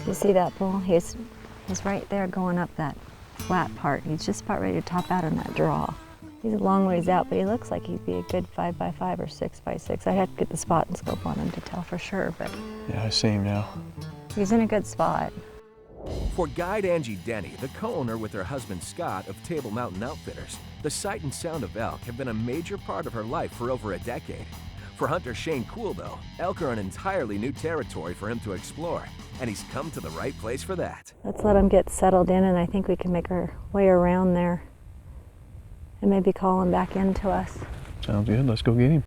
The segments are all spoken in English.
You see that bull? He's right there going up that flat part. He's just about ready to top out on that draw. He's a long ways out, but he looks like he'd be a good 5x5 or 6x6. I'd have to get the spot and scope on him to tell for sure, but yeah, I see him now. He's in a good spot. For guide Angie Denny, the co-owner with her husband Scott of Table Mountain Outfitters, the sight and sound of elk have been a major part of her life for over a decade. For hunter Shane Kuhl, though, elk are an entirely new territory for him to explore, and he's come to the right place for that. Let's let him get settled in, and I think we can make our way around there and maybe call him back in to us. Sounds good. Let's go get him.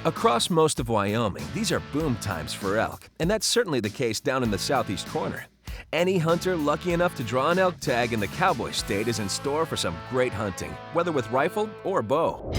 Across most of Wyoming, these are boom times for elk, and that's certainly the case down in the southeast corner. Any hunter lucky enough to draw an elk tag in the Cowboy State is in store for some great hunting, whether with rifle or bow.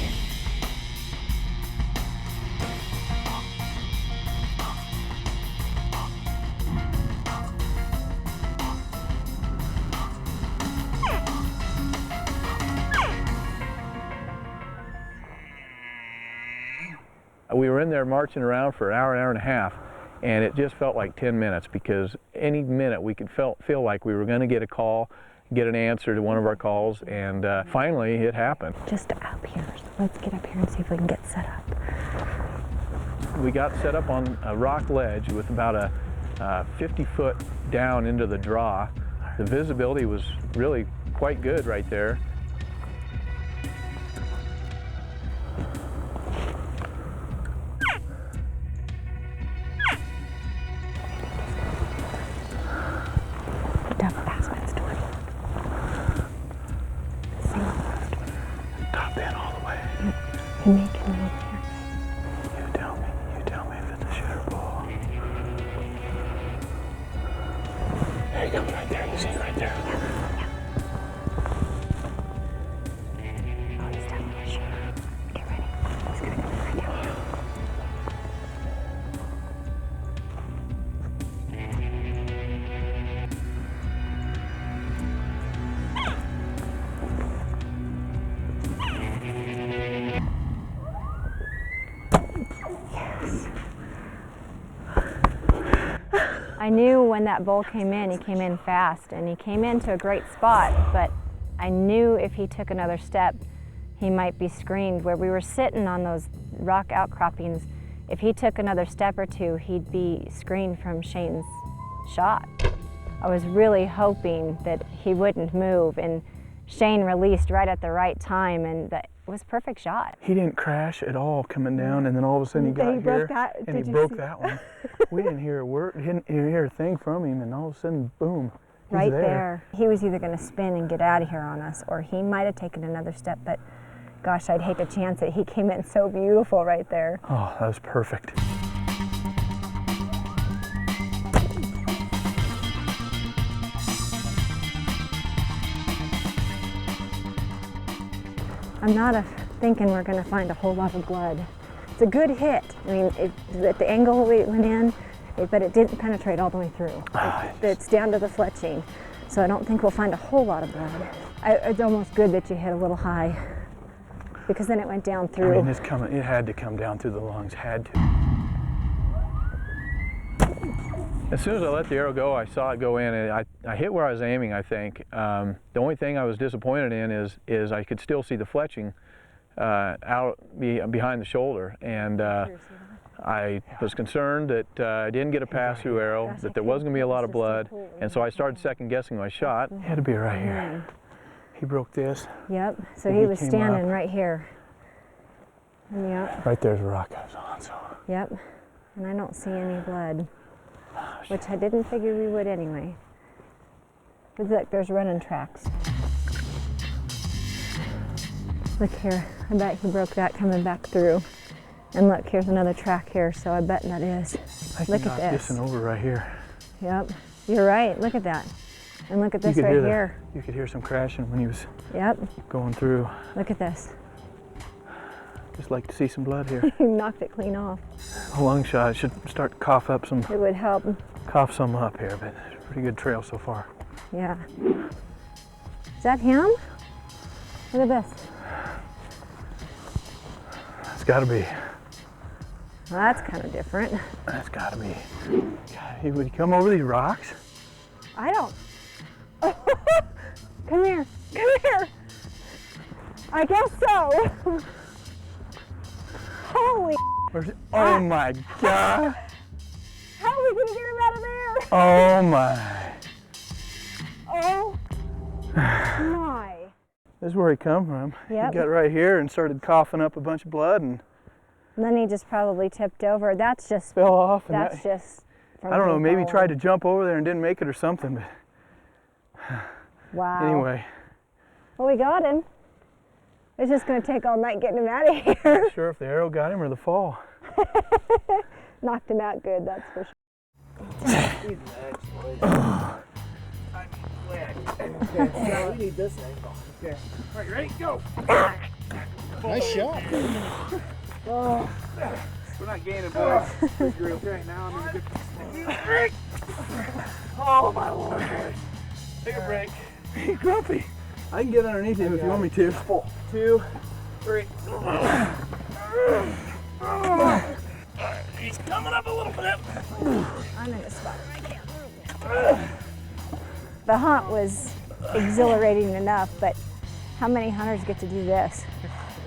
We were in there marching around for an hour and a half, and it just felt like 10 minutes because any minute we could feel like we were going to get a call, get an answer to one of our calls, and finally it happened. Just up here. So let's get up here and see if we can get set up. We got set up on a rock ledge with about a 50-foot down into the draw. The visibility was really quite good right there. Top in all the way. He may come over here. You tell me if it's a shooter bull. There he comes right there. You see it right there. Oh, he's definitely a shooter. Get ready. He's gonna come right down here. I knew when that bull came in, he came in fast, and he came into a great spot, but I knew if he took another step, he might be screened. Where we were sitting on those rock outcroppings, if he took another step or two, he'd be screened from Shane's shot. I was really hoping that he wouldn't move, and Shane released right at the right time, and that was a perfect shot. He didn't crash at all coming down, and then all of a sudden he got here, and he broke that one. We didn't hear a word, didn't hear a thing from him, and all of a sudden, boom, he's right there. He was either going to spin and get out of here on us, or he might have taken another step, but gosh, I'd hate to chance it. He came in so beautiful right there. Oh, that was perfect. I'm not thinking we're going to find a whole lot of blood. It's a good hit. I mean, at the angle we went in, but it didn't penetrate all the way through. It's down to the fletching, so I don't think we'll find a whole lot of blood. It's almost good that you hit a little high, because then it went down through. I mean, it had to come down through the lungs, had to. As soon as I let the arrow go, I saw it go in, and I hit where I was aiming, I think. The only thing I was disappointed in is I could still see the fletching out behind the shoulder, and I was concerned that I didn't get a pass-through arrow, that there wasn't going to be a lot of blood, and so I started second-guessing my shot. It had to be right here. He broke this. Yep, so he was standing right here. Yep. Right there's the rock I was on, so. Yep, and I don't see any blood. Which I didn't figure we would anyway. But look, there's running tracks. Look here, I bet he broke that coming back through. And look, here's another track here, so I bet that is. Look at this. This over right here. Yep, you're right, look at that. And look at this right here. You could hear some crashing when he was going through. Look at this. Just like to see some blood here. He knocked it clean off. A lung shot. I should start to cough up some. It would help. Cough some up here, but it's a pretty good trail so far. Yeah. Is that him? Look at this. It's got to be. Well, that's kind of different. That's got to be. God, would he come over these rocks? I don't. Come here. Come here. I guess so. Holy. Oh my God. How are we going to get him out of there? Oh my. Oh my. This is where he come from. Yep. He got right here and started coughing up a bunch of blood and And then he just probably tipped over. That's just, fell off. And that's just from I don't know, his maybe falling. tried to jump over there and didn't make it or something. But Wow. anyway, Well, we got him. It's just going to take all night getting him out of here. not sure if the arrow got him or the fall. Knocked him out good, that's for sure. Yeah, we need this angle. Okay. All right, you ready? Go. Nice shot. Oh. We're not gaining, boys. Okay, now I'm going to get. Oh, my Lord, boys. Take a break. He's grumpy. I can get underneath him if you want me to. 2, 3. He's coming up a little bit. I'm in a spot where I can't move. The hunt was exhilarating enough, but how many hunters get to do this?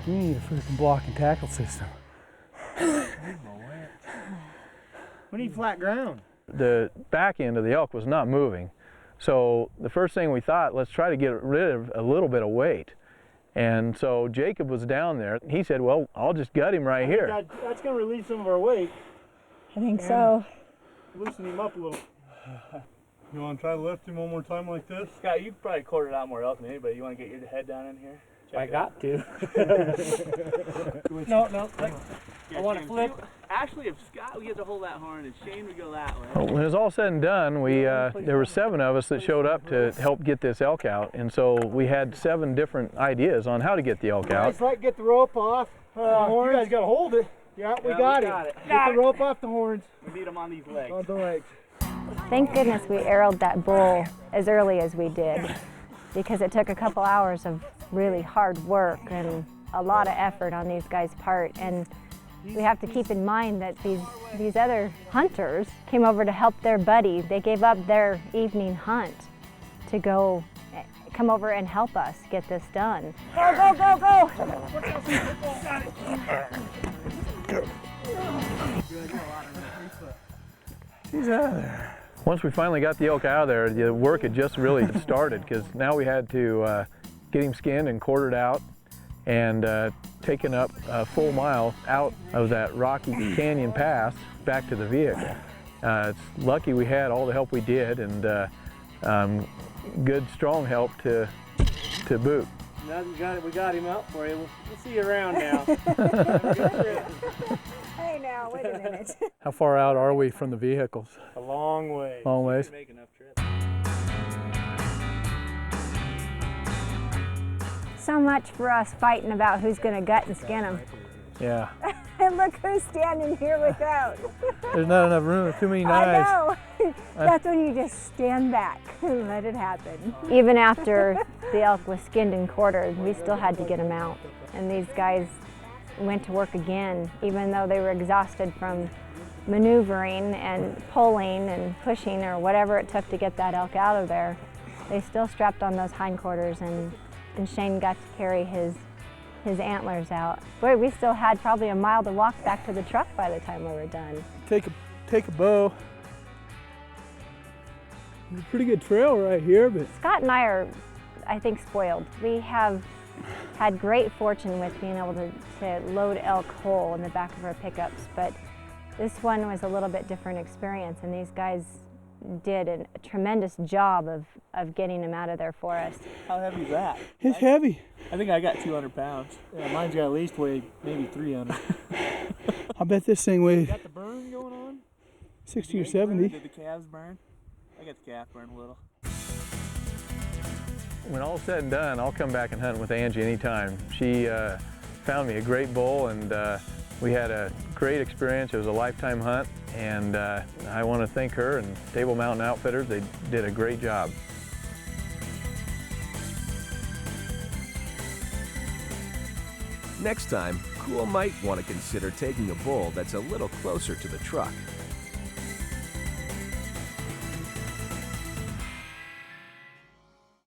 You need a freaking block and tackle system. We need flat ground. The back end of the elk was not moving. So the first thing we thought, let's try to get rid of a little bit of weight. And so Jacob was down there. He said, well, I'll just gut him right here. That's going to release some of our weight. I think so. Loosen him up a little. You want to try to lift him one more time like this? Scott, you probably quartered out more elk than anybody. You want to get your head down in here? I got to. No. I want to flip. Actually, if Scott would get to hold that horn and Shane would go that way. Well, when it was all said and done, there were 7 of us that showed up to help get this elk out. And so we had 7 different ideas on how to get the elk out. It's like get the rope off. You guys got to hold it. Yeah, we got it. Get the rope off the horns. We need them on these legs. On the legs. Thank goodness we arrowed that bull as early as we did, because it took a couple hours of really hard work and a lot of effort on these guys' part. And we have to keep in mind that these other hunters came over to help their buddy. They gave up their evening hunt to come over and help us get this done. Go, go, go, go! He's out of there. Once we finally got the elk out of there, the work had just really started, because now we had to get him skinned and quartered out and taken up a full mile out of that rocky canyon pass back to the vehicle. It's lucky we had all the help we did, and good strong help to boot. Now that you got it, we got him out for you. We'll see you around now. Hey now, wait a minute. How far out are we from the vehicles? A long way. Long ways. Make enough trips. So much for us fighting about who's going to gut and skin them. Yeah. And look who's standing here without. There's not enough room. Too many I knives. know. That's when you just stand back and let it happen. Even after the elk was skinned and quartered, we still had to get them out. And these guys went to work again, even though they were exhausted from maneuvering and pulling and pushing or whatever it took to get that elk out of there. They still strapped on those hindquarters, and Shane got to carry his antlers out. Boy, we still had probably a mile to walk back to the truck by the time we were done. Take a bow. It's a pretty good trail right here, but Scott and I are, I think, spoiled. We have had great fortune with being able to load elk whole in the back of our pickups, but this one was a little bit different experience, and these guys did a tremendous job of getting them out of there for us. How heavy is that? it's heavy. I think I got 200 pounds. Yeah, mine's got at least weigh maybe 300. I bet this thing weighs Got the burn going on? 60 or 70. Did the calves burn? I got the calf burn a little. When all's said and done, I'll come back and hunt with Angie anytime. She found me a great bull, and we had a great experience. It was a lifetime hunt, and I want to thank her and Table Mountain Outfitters. They did a great job. Next time, Cool might want to consider taking a bull that's a little closer to the truck.